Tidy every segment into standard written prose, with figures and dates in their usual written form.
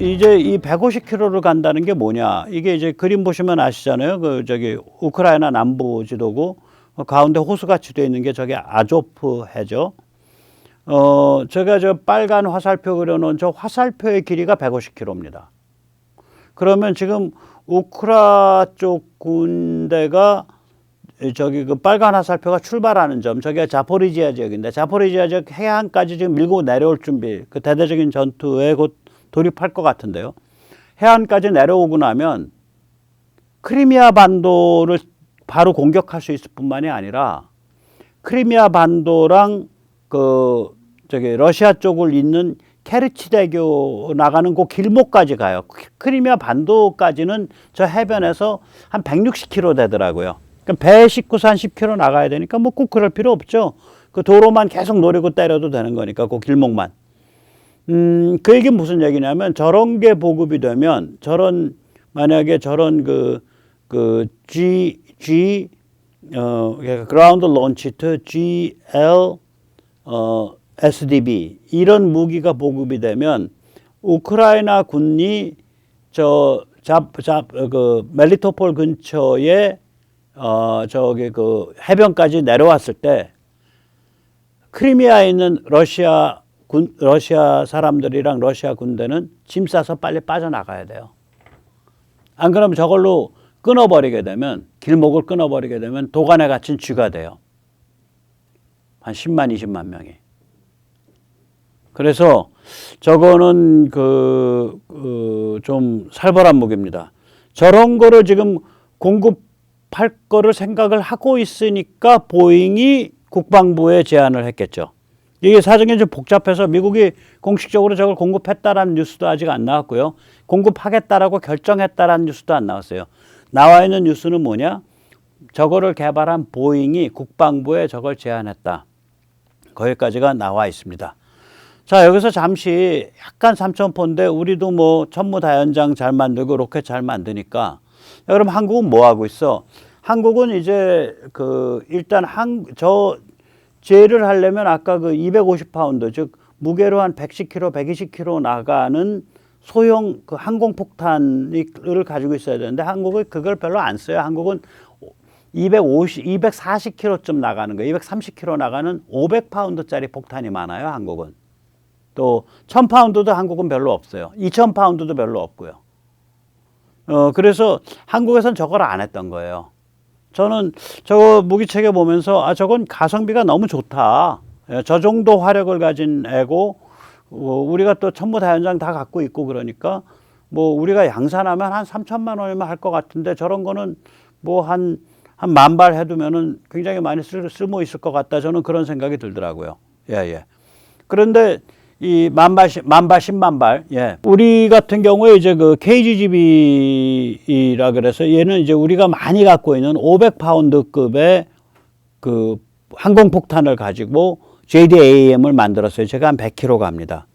이제 이 150km를 간다는 게 뭐냐? 이게 이제 그림 보시면 아시잖아요. 그 저기 우크라이나 남부 지도고 가운데 호수같이 되어 있는 게 저게 아조프 해죠. 제가 저 빨간 화살표 그려놓은 저 화살표의 길이가 150km입니다. 그러면 지금 우크라 쪽 군대가 저기 그 빨간 화살표가 출발하는 점, 저게 자포리지아 지역인데 자포리지아 지역 해안까지 지금 밀고 내려올 준비, 그 대대적인 전투에 곧 돌입할 것 같은데요. 해안까지 내려오고 나면 크리미아 반도를 바로 공격할 수 있을 뿐만이 아니라 크리미아 반도랑 그 저기 러시아 쪽을 잇는 케르치대교 나가는 그 길목까지 가요. 크리미아 반도까지는 저 해변에서 한 160km 되더라고요. 그러니까 배 싣고서 한 10km 나가야 되니까 뭐 꼭 그럴 필요 없죠. 그 도로만 계속 노리고 때려도 되는 거니까 그 길목만. 그 얘기는 무슨 얘기냐면 저런 게 보급이 되면 저런 만약에 저런 그 그라운드 론치트 SDB 이런 무기가 보급이 되면 우크라이나 군이 그 멜리토폴 근처에 저기 그 해변까지 내려왔을 때 크리미아에 있는 러시아 사람들이랑 러시아 군대는 짐 싸서 빨리 빠져나가야 돼요. 안 그러면 저걸로 끊어버리게 되면 길목을 끊어버리게 되면 도간에 갇힌 쥐가 돼요. 한 10만 20만 명이. 그래서 저거는 좀 살벌한 무기입니다. 저런 거를 지금 공급할 거를 생각을 하고 있으니까 보잉이 국방부에 제안을 했겠죠. 이게 사정이 좀 복잡해서 미국이 공식적으로 저걸 공급했다라는 뉴스도 아직 안 나왔고요. 공급하겠다라고 결정했다라는 뉴스도 안 나왔어요. 나와 있는 뉴스는 뭐냐? 저거를 개발한 보잉이 국방부에 저걸 제안했다. 거기까지가 나와 있습니다. 자, 여기서 잠시 약간 삼천포인데 우리도 뭐 천무다연장 잘 만들고 로켓 잘 만드니까. 그럼 한국은 뭐 하고 있어? 한국은 이제 일단 제를 하려면 아까 그 250파운드, 즉 무게로 한 110kg, 120kg 나가는 소형 그 항공폭탄을 가지고 있어야 되는데 한국은 그걸 별로 안 써요. 한국은 240kg쯤 나가는 거예요. 230kg 나가는 500파운드짜리 폭탄이 많아요. 한국은. 또 1000파운드도 한국은 별로 없어요. 2000파운드도 별로 없고요. 그래서 한국에선 저걸 안 했던 거예요. 저는 저거 무기체계 보면서 저건 가성비가 너무 좋다. 저 정도 화력을 가진 애고 우리가 또 천무다연장 다 갖고 있고 그러니까 뭐 우리가 양산하면 한 3천만 원이면 할 것 같은데 저런 거는 뭐 한 10,000발 해두면은 굉장히 많이 쓸모 있을 것 같다. 저는 그런 생각이 들더라고요. 예. 그런데 이 10,000발, 예. 우리 같은 경우에 이제 그 KGB이라 그래서 얘는 이제 우리가 많이 갖고 있는 500파운드급의 그 항공폭탄을 가지고 JDAM을 만들었어요. 제가 한 100kg 갑니다.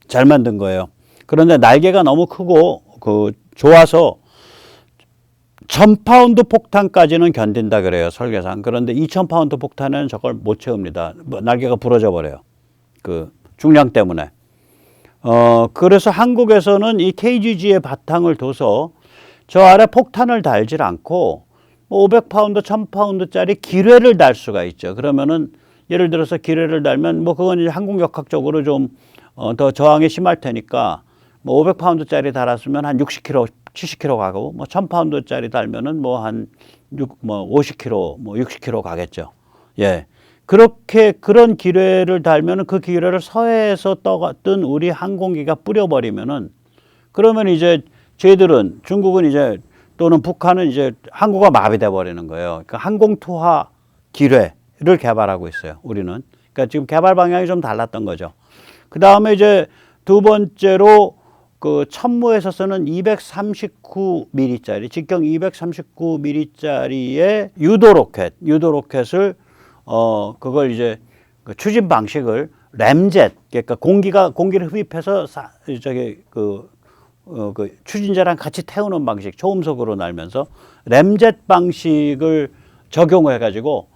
잘 만든 거예요. 그런데 날개가 너무 크고 좋아서 1000파운드 폭탄까지는 견딘다 그래요. 설계상. 그런데 2000파운드 폭탄은 저걸 못 채웁니다. 날개가 부러져 버려요. 중량 때문에. 그래서 한국에서는 이 KGG의 바탕을 둬서 저 아래 폭탄을 달질 않고 500파운드, 1000파운드짜리 기뢰를 달 수가 있죠. 그러면은 예를 들어서 기뢰를 달면 뭐 그건 이제 항공역학적으로 좀 더 저항이 심할 테니까 뭐 500파운드짜리 달았으면 한 60kg, 70kg 가고 뭐 1000파운드짜리 달면은 뭐 한 50kg, 뭐 60kg 가겠죠. 예. 그런 기뢰를 달면은 그 기뢰를 서해에서 떠갔던 우리 항공기가 뿌려버리면은 그러면 이제 쟤들은 중국은 이제 또는 북한은 이제 항구가 마비돼 버리는 거예요. 그러니까 항공투하 기뢰를 개발하고 있어요. 우리는. 그러니까 지금 개발 방향이 좀 달랐던 거죠. 그 다음에 이제 두 번째로 그 천무에서 쓰는 239mm짜리 직경 239mm짜리의 유도로켓을 그걸 이제 그 추진 방식을 램젯, 그러니까 공기를 흡입해서 추진자랑 같이 태우는 방식, 초음속으로 날면서 램젯 방식을 적용해가지고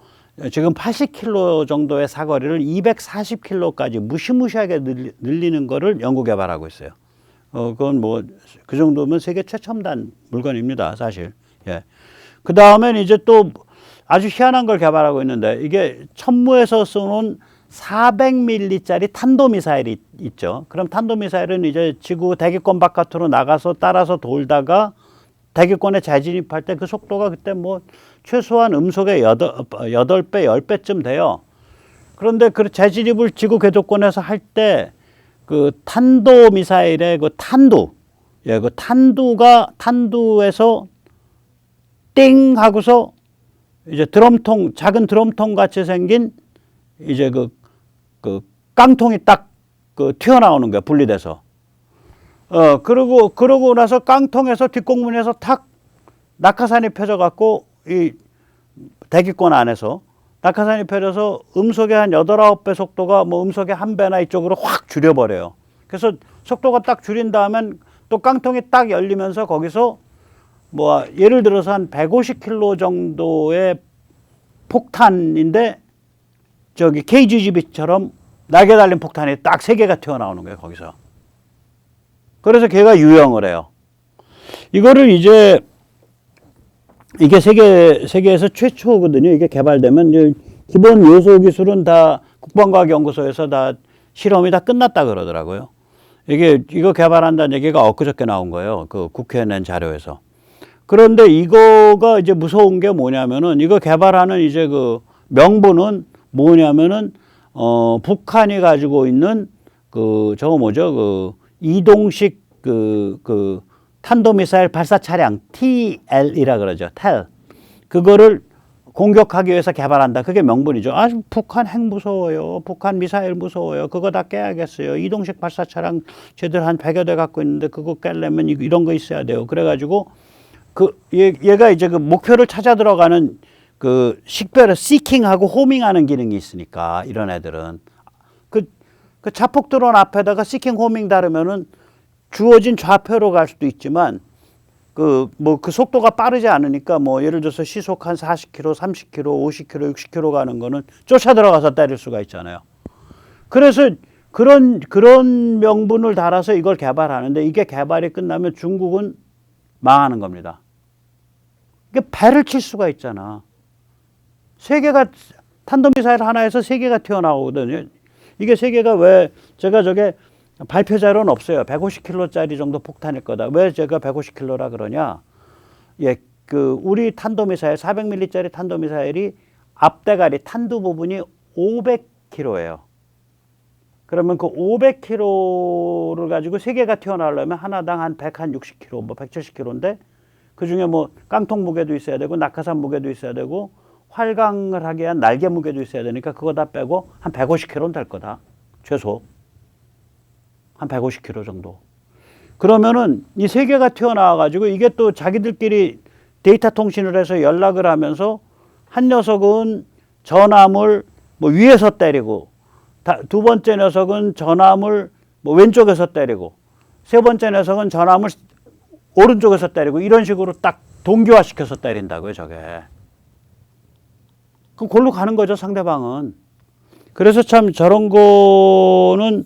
지금 80km 정도의 사거리를 240km까지 무시무시하게 늘리는 거를 연구 개발하고 있어요. 그건 뭐 그 정도면 세계 최첨단 물건입니다, 사실. 예. 그 다음엔 이제 또 아주 희한한 걸 개발하고 있는데 이게 천무에서 쏘는 400mm짜리 탄도미사일이 있죠. 그럼 탄도미사일은 이제 지구 대기권 바깥으로 나가서 따라서 돌다가 대기권에 재진입할 때 그 속도가 그때 뭐 최소한 음속의 8배, 10배쯤 돼요. 그런데 그 재진입을 지구 궤도권에서 할 때 그 탄도미사일의 그 탄두, 예, 그 탄두에서 띵 하고서 이제 드럼통, 작은 드럼통 같이 생긴 이제 그 깡통이 딱 그 튀어나오는 거야, 분리돼서. 그러고 나서 깡통에서 뒷공문에서 탁 낙하산이 펴져갖고 이 대기권 안에서 낙하산이 펴져서 음속의 한 8, 9배 속도가 뭐 음속의 1배나 이쪽으로 확 줄여버려요. 그래서 속도가 딱 줄인 다음엔 또 깡통이 딱 열리면서 거기서 뭐 예를 들어서 한 150kg 정도의 폭탄인데 저기 KGB처럼 날개 달린 폭탄이 딱 3개가 튀어나오는 거예요, 거기서. 그래서 걔가 유형을 해요. 이거를 이제 이게 세계에서 최초거든요. 이게 개발되면 이제 기본 요소 기술은 다 국방과학연구소에서 다 실험이 다 끝났다 그러더라고요. 이거 개발한다는 얘기가 엊그저께 나온 거예요. 그 국회에 낸 자료에서. 그런데 이거가 이제 무서운 게 뭐냐면은 이거 개발하는 이제 그 명분은 뭐냐면은 북한이 가지고 있는 그 저거 뭐죠? 그 이동식 그 탄도미사일 발사 차량 TL이라 그러죠. TEL. 그거를 공격하기 위해서 개발한다. 그게 명분이죠. 아, 북한 핵 무서워요. 북한 미사일 무서워요. 그거 다 깨야겠어요. 이동식 발사 차량 쟤들 한 100여 대 갖고 있는데 그거 깨려면 이런 거 있어야 돼요. 그래가지고 얘가 이제 그 목표를 찾아 들어가는 그 식별을 시킹하고 호밍하는 기능이 있으니까 이런 애들은 그 자폭 드론 앞에다가 시킹 호밍 다르면은 주어진 좌표로 갈 수도 있지만 그 속도가 빠르지 않으니까 뭐 예를 들어서 시속 한 40km, 30km, 50km, 60km 가는 거는 쫓아 들어가서 때릴 수가 있잖아요. 그래서 그런 명분을 달아서 이걸 개발하는데 이게 개발이 끝나면 중국은 망하는 겁니다. 이게 배를 칠 수가 있잖아. 탄도미사일 하나에서 3개가 튀어나오거든요. 이게 3개가 왜 제가 저게 발표 자료는 없어요. 150kg짜리 정도 폭탄일 거다. 왜 제가 150kg라 그러냐? 예, 우리 탄도미사일 400mm짜리 탄도미사일이 앞대가리 탄두 부분이 500kg예요. 그러면 그 500kg를 가지고 3개가 튀어나오려면 하나당 한 160kg, 뭐 170kg인데 그 중에 뭐 깡통 무게도 있어야 되고 낙하산 무게도 있어야 되고 활강을 하게 한 날개 무게도 있어야 되니까 그거 다 빼고 한 150kg는 될 거다. 최소. 한 150kg 정도. 그러면은 이 3개가 튀어나와가지고 이게 또 자기들끼리 데이터 통신을 해서 연락을 하면서 한 녀석은 전함을 뭐 위에서 때리고 두 번째 녀석은 전함을 뭐 왼쪽에서 때리고 세 번째 녀석은 전함을 오른쪽에서 때리고 이런 식으로 딱 동기화시켜서 때린다고요, 저게. 그럼 골로 가는 거죠, 상대방은. 그래서 참 저런 거는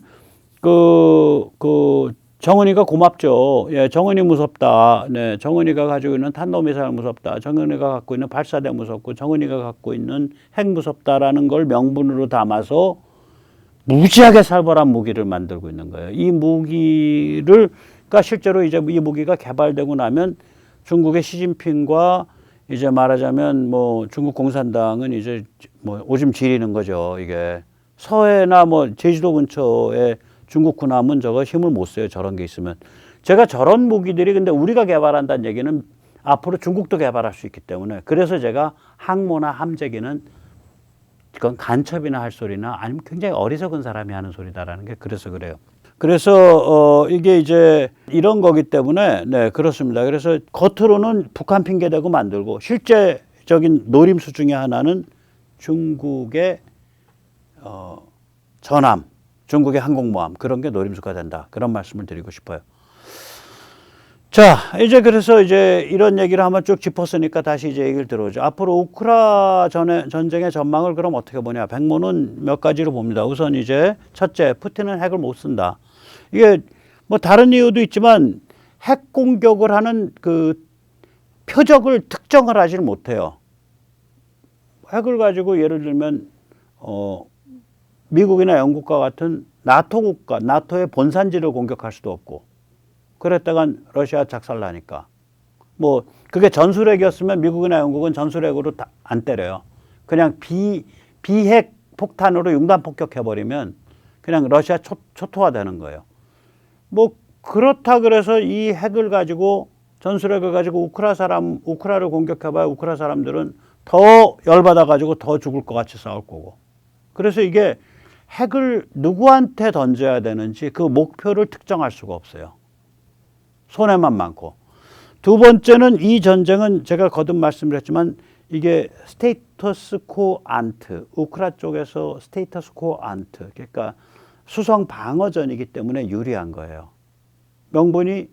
정은이가 고맙죠. 예, 정은이 무섭다. 네, 정은이가 가지고 있는 탄도미사일 무섭다. 정은이가 갖고 있는 발사대 무섭고, 정은이가 갖고 있는 핵 무섭다라는 걸 명분으로 담아서 무지하게 살벌한 무기를 만들고 있는 거예요. 이 무기가 실제로 이제 이 무기가 개발되고 나면 중국의 시진핑과 이제 말하자면 뭐 중국 공산당은 이제 뭐 오줌 지리는 거죠. 이게 서해나 뭐 제주도 근처에 중국 군함은 저거 힘을 못 써요. 저런 게 있으면. 제가 저런 무기들이 근데 우리가 개발한다는 얘기는 앞으로 중국도 개발할 수 있기 때문에 그래서 제가 항모나 함재기는 그건 간첩이나 할 소리나 아니면 굉장히 어리석은 사람이 하는 소리다라는 게 그래서 그래요. 그래서 이게 이제 이런 거기 때문에 네 그렇습니다. 그래서 겉으로는 북한 핑계대고 만들고 실제적인 노림수 중에 하나는 중국의 전함, 중국의 항공모함 그런 게 노림수가 된다. 그런 말씀을 드리고 싶어요. 자, 이제 그래서 이제 이런 얘기를 한번 쭉 짚었으니까 다시 이제 얘기를 들어오죠. 앞으로 우크라 전쟁의 전망을 그럼 어떻게 보냐. 백모는 몇 가지로 봅니다. 우선 이제 첫째, 푸틴은 핵을 못 쓴다. 이게 뭐 다른 이유도 있지만 핵 공격을 하는 그 표적을 특정을 하지 못해요. 핵을 가지고 예를 들면 미국이나 영국과 같은 나토 국가, 나토의 본산지를 공격할 수도 없고, 그랬다간 러시아 작살나니까. 뭐 그게 전술핵이었으면 미국이나 영국은 전술핵으로 안 때려요. 그냥 비핵 폭탄으로 융단 폭격해버리면 그냥 러시아 초토화되는 거예요. 뭐 그렇다 그래서 이 핵을 가지고, 전술핵을 가지고 우크라를 공격해봐야 우크라 사람들은 더 열받아가지고 더 죽을 것 같이 싸울 거고. 그래서 이게 핵을 누구한테 던져야 되는지 그 목표를 특정할 수가 없어요. 손해만 많고. 두 번째는 이 전쟁은 제가 거듭 말씀드렸지만 이게 스테이터스 코 안트, 우크라 쪽에서 스테이터스 코 안트, 그러니까 수성 방어전이기 때문에 유리한 거예요. 명분이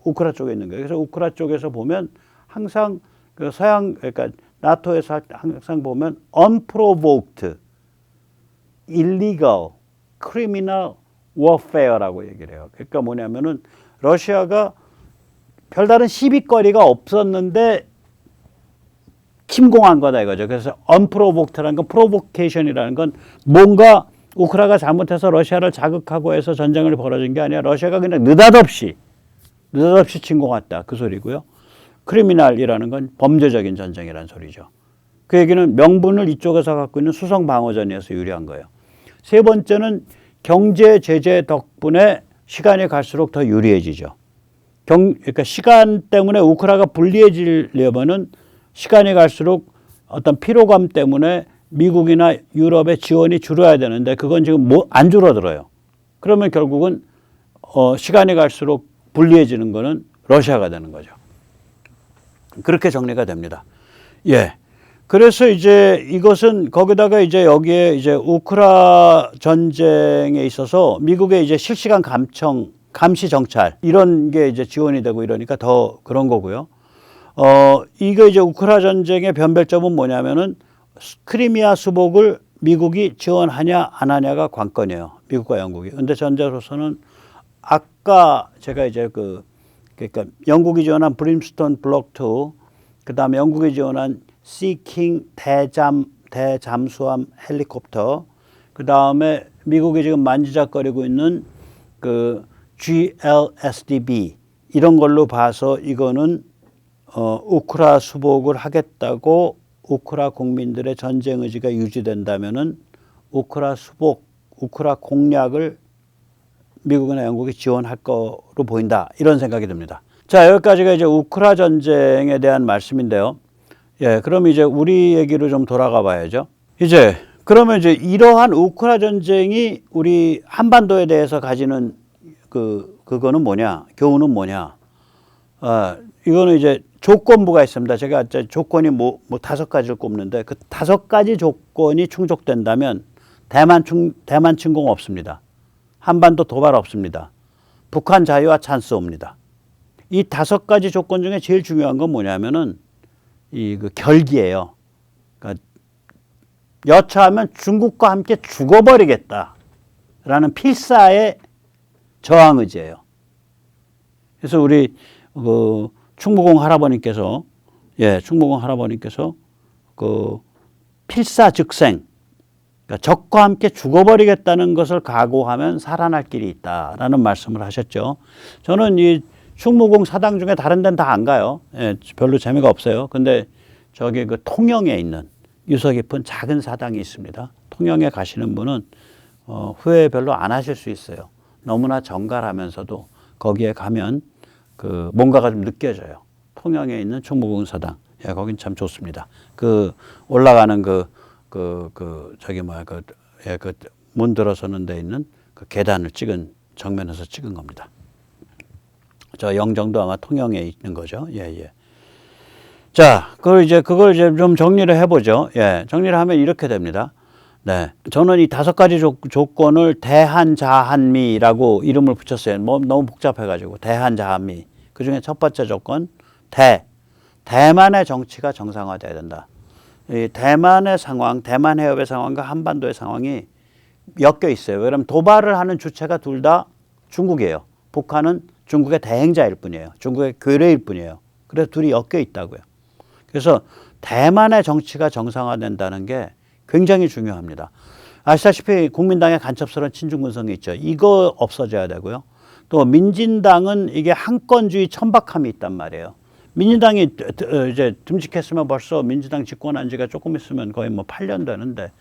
우크라 쪽에 있는 거예요. 그래서 우크라 쪽에서 보면 항상 그 그러니까 나토에서 항상 보면 unprovoked, illegal, criminal warfare라고 얘기를 해요. 그러니까 뭐냐면은 러시아가 별다른 시비거리가 없었는데 침공한 거다 이거죠. 그래서 unprovoked라는 건, provocation이라는 건 뭔가 우크라가 잘못해서 러시아를 자극하고 해서 전쟁을 벌어진 게 아니라 러시아가 그냥 느닷없이 침공했다 그 소리고요. 크리미널이라는 건 범죄적인 전쟁이라는 소리죠. 그 얘기는 명분을 이쪽에서 갖고 있는 수성 방어전이어서 유리한 거예요. 세 번째는 경제 제재 덕분에 시간이 갈수록 더 유리해지죠. 그러니까 시간 때문에 우크라가 불리해지려면은 시간이 갈수록 어떤 피로감 때문에 미국이나 유럽의 지원이 줄어야 되는데 그건 지금 안 줄어들어요. 그러면 결국은 시간이 갈수록 불리해지는 거는 러시아가 되는 거죠. 그렇게 정리가 됩니다. 예. 그래서 이제 이것은 거기다가 이제 여기에 이제 우크라 전쟁에 있어서 미국의 이제 실시간 감시 정찰 이런 게 이제 지원이 되고 이러니까 더 그런 거고요. 이거 이제 우크라 전쟁의 변별점은 뭐냐면은 크리미아 수복을 미국이 지원하냐 안 하냐가 관건이에요. 미국과 영국이. 근데 전제로서는 아까 제가 이제 그러니까 영국이 지원한 브림스톤 블록 2, 그다음에 영국이 지원한 시킹 대잠수함 헬리콥터, 그다음에 미국이 지금 만지작거리고 있는 그 GLSDB 이런 걸로 봐서 이거는 우크라 수복을 하겠다고 우크라 국민들의 전쟁 의지가 유지된다면은 우크라 수복, 우크라 공략을 미국이나 영국이 지원할 거로 보인다. 이런 생각이 듭니다. 자, 여기까지가 이제 우크라 전쟁에 대한 말씀인데요. 예, 그럼 이제 우리 얘기로 좀 돌아가 봐야죠. 이제 그러면 이제 이러한 우크라 전쟁이 우리 한반도에 대해서 가지는 그거는 뭐냐? 교훈은 뭐냐? 이거는 이제 조건부가 있습니다. 제가 조건이 뭐 5가지를 꼽는데 그 5가지 조건이 충족된다면 대만 침공 없습니다. 한반도 도발 없습니다. 북한 자유화 찬스 옵니다. 이 5가지 조건 중에 제일 중요한 건 뭐냐면은 그 결기예요. 그러니까 여차하면 중국과 함께 죽어버리겠다라는 필사의 저항 의지예요. 그래서 우리 충무공 할아버님께서 그 필사즉생, 그러니까 적과 함께 죽어버리겠다는 것을 각오하면 살아날 길이 있다라는 말씀을 하셨죠. 저는 이 충무공 사당 중에 다른 데는 다 안 가요. 예, 별로 재미가 없어요. 근데 저기 그 통영에 있는 유서 깊은 작은 사당이 있습니다. 통영에 가시는 분은 후회 별로 안 하실 수 있어요. 너무나 정갈하면서도 거기에 가면 그 뭔가가 좀 느껴져요. 통영에 있는 충무공 사당. 예, 거긴 참 좋습니다. 그 올라가는 저기 뭐야 그 문 들어서는 데 있는 그 계단을 정면에서 찍은 겁니다. 저 영정도 아마 통영에 있는 거죠. 예, 예. 자, 그걸 이제 좀 정리를 해보죠. 예, 정리를 하면 이렇게 됩니다. 네. 저는 이 5가지 조건을 대한자한미라고 이름을 붙였어요. 너무 복잡해가지고. 대한자한미. 그 중에 첫 번째 조건, 대만의 정치가 정상화돼야 된다. 이 대만의 상황, 대만 해협의 상황과 한반도의 상황이 엮여 있어요. 왜냐하면 도발을 하는 주체가 둘 다 중국이에요. 북한은 중국의 대행자일 뿐이에요. 중국의 괴뢰일 뿐이에요. 그래서 둘이 엮여 있다고요. 그래서 대만의 정치가 정상화된다는 게 굉장히 중요합니다. 아시다시피 국민당의 간첩스러운 친중군성이 있죠. 이거 없어져야 되고요. 또 민진당은 이게 한건주의 천박함이 있단 말이에요. 민진당이 이제 듬직했으면 벌써 민주당 집권한 지가 조금 있으면 거의 뭐 8년 되는데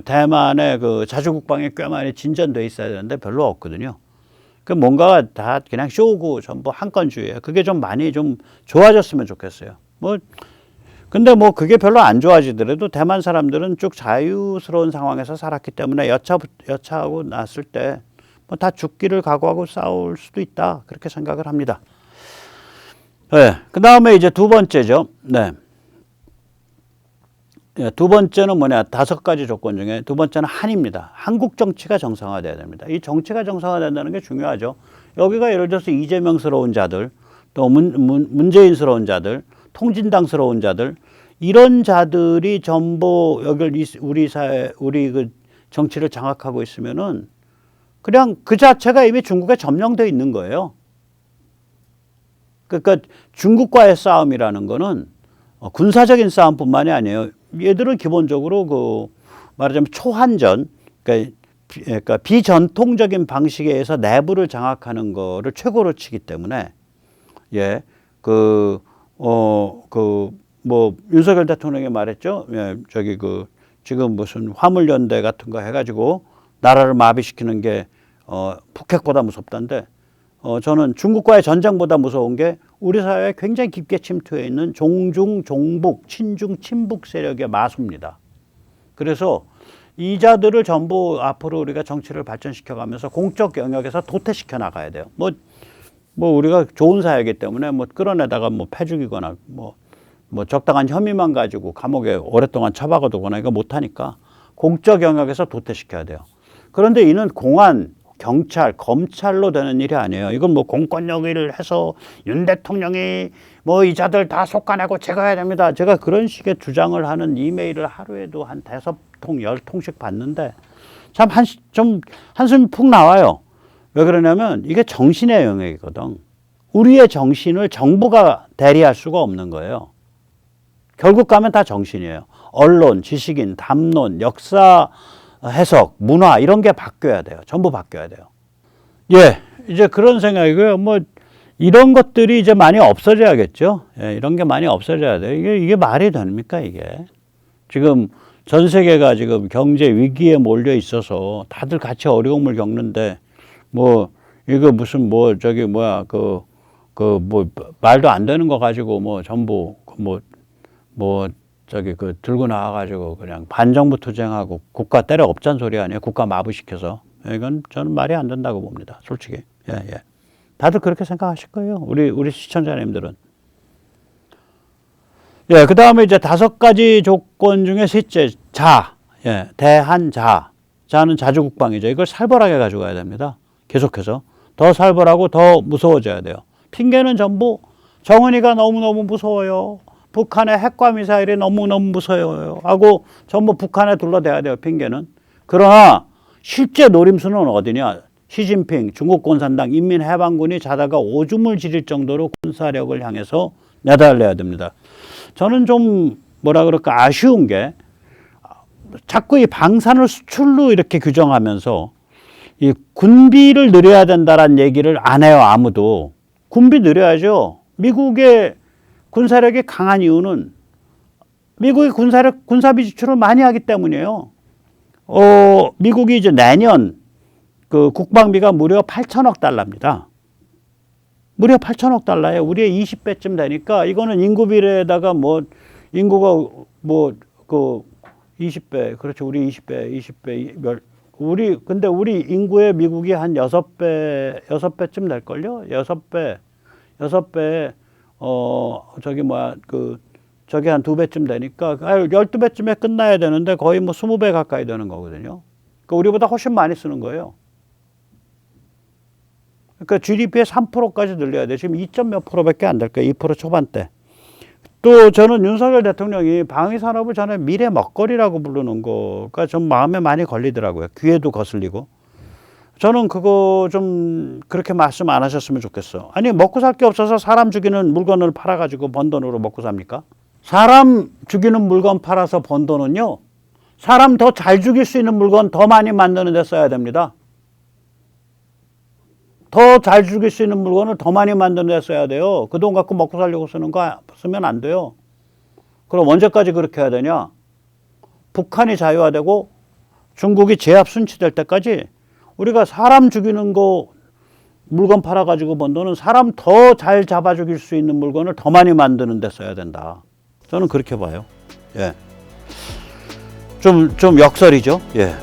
대만의 그 자주국방에 꽤 많이 진전돼 있어야 되는데 별로 없거든요. 그 뭔가가 다 그냥 쇼고 전부 한건주의예요. 그게 좀 많이 좀 좋아졌으면 좋겠어요. 뭐 근데 뭐 그게 별로 안 좋아지더라도 대만 사람들은 쭉 자유스러운 상황에서 살았기 때문에 여차하고 났을 때 뭐 다 죽기를 각오하고 싸울 수도 있다 그렇게 생각을 합니다. 네. 그 다음에 이제 두 번째죠. 네. 두 번째는 뭐냐, 5가지 조건 중에 두 번째는 한입니다. 한국 정치가 정상화돼야 됩니다. 이 정치가 정상화된다는 게 중요하죠. 여기가 예를 들어서 이재명스러운 자들, 또 문재인스러운 자들, 통진당스러운 자들, 이런 자들이 전부 여기 우리 사회, 우리 그 정치를 장악하고 있으면은 그냥 그 자체가 이미 중국에 점령되어 있는 거예요. 그러니까 중국과의 싸움이라는 거는 군사적인 싸움뿐만이 아니에요. 얘들은 기본적으로 그 말하자면 초한전, 그러니까 비전통적인 방식에 의해서 내부를 장악하는 거를 최고로 치기 때문에 예, 뭐 윤석열 대통령이 말했죠. 예, 저기 그 지금 무슨 화물연대 같은 거 해가지고 나라를 마비시키는 게 북핵보다 무섭다는데 저는 중국과의 전쟁보다 무서운 게 우리 사회에 굉장히 깊게 침투해 있는 종중, 종북, 친중, 친북 세력의 마수입니다. 그래서 이 자들을 전부 앞으로 우리가 정치를 발전시켜 가면서 공적 영역에서 도태시켜 나가야 돼요. 뭐 우리가 좋은 사회이기 때문에 뭐 끌어내다가 뭐 패죽이거나 뭐 적당한 혐의만 가지고 감옥에 오랫동안 처박아두거나 이거 못하니까 공적 영역에서 도태시켜야 돼요. 그런데 이는 공안, 경찰, 검찰로 되는 일이 아니에요. 이건 뭐 공권력을 해서 윤 대통령이 뭐 이 자들 다 솎아내고 제거해야 됩니다. 제가 그런 식의 주장을 하는 이메일을 하루에도 한 5통, 10통씩 받는데 참 좀 한숨이 푹 나와요. 왜 그러냐면 이게 정신의 영역이거든. 우리의 정신을 정부가 대리할 수가 없는 거예요. 결국 가면 다 정신이에요. 언론, 지식인, 담론, 역사 해석, 문화 이런 게 바뀌어야 돼요. 전부 바뀌어야 돼요. 예, 이제 그런 생각이고요. 뭐 이런 것들이 이제 많이 없어져야겠죠. 예, 이런 게 많이 없어져야 돼요. 이게 말이 됩니까 이게? 지금 전 세계가 지금 경제 위기에 몰려 있어서 다들 같이 어려움을 겪는데 뭐 이거 무슨 뭐 저기 뭐야 뭐 말도 안 되는 거 가지고 뭐 전부 저기 들고 나와가지고 그냥 반정부 투쟁하고 국가 때려 엎자는 소리 아니에요. 국가 마부시켜서. 이건 저는 말이 안 된다고 봅니다. 솔직히. 예. 다들 그렇게 생각하실 거예요. 우리 시청자님들은. 예, 그 다음에 이제 5가지 조건 중에 셋째, 자. 예, 대한자. 자는 자주국방이죠. 이걸 살벌하게 가져가야 됩니다. 계속해서. 더 살벌하고 더 무서워져야 돼요. 핑계는 전부 정은이가 너무너무 무서워요. 북한의 핵과 미사일이 너무너무 무서워요. 하고 전부 북한에 둘러대야 돼요. 핑계는. 그러나 실제 노림수는 어디냐. 시진핑 중국 공산당 인민해방군이 자다가 오줌을 지릴 정도로 군사력을 향해서 내달려야 됩니다. 저는 좀 뭐라 그럴까 아쉬운 게 자꾸 이 방산을 수출로 이렇게 규정하면서 이 군비를 늘려야 된다는 얘기를 안 해요. 아무도. 군비 늘려야죠. 미국의 군사력이 강한 이유는 미국이 군사비 지출을 많이 하기 때문이에요. 미국이 이제 내년 그 국방비가 무려 8천억 달러입니다. 무려 8천억 달러예요. 우리의 20배쯤 되니까 이거는 인구 비례에다가 뭐 인구가 뭐 그 20배 그렇죠. 우리 20배 근데 우리 인구의 미국이 한 6배쯤 될 걸요. 6배 저기 한 2배쯤 되니까 12배쯤에 끝나야 되는데 거의 뭐 20배 가까이 되는 거거든요. 그러니까 우리보다 훨씬 많이 쓰는 거예요. 그러니까 GDP의 3%까지 늘려야 돼. 지금 2점 몇 프로밖에 안 될 거예요. 2% 초반대. 또 저는 윤석열 대통령이 방위산업을 전에 미래 먹거리라고 부르는 거가 좀 마음에 많이 걸리더라고요. 귀에도 거슬리고. 저는 그거 좀 그렇게 말씀 안 하셨으면 좋겠어. 아니, 먹고 살 게 없어서 사람 죽이는 물건을 팔아가지고 번 돈으로 먹고 삽니까? 사람 죽이는 물건 팔아서 번 돈은요, 사람 더 잘 죽일 수 있는 물건 더 많이 만드는 데 써야 됩니다. 더 잘 죽일 수 있는 물건을 더 많이 만드는 데 써야 돼요. 그 돈 갖고 먹고 살려고 쓰면 안 돼요. 그럼 언제까지 그렇게 해야 되냐? 북한이 자유화되고 중국이 제압 순치될 때까지 우리가 사람 죽이는 거 물건 팔아가지고 번 돈은 사람 더 잘 잡아 죽일 수 있는 물건을 더 많이 만드는 데 써야 된다. 저는 그렇게 봐요. 예. 좀 역설이죠. 예.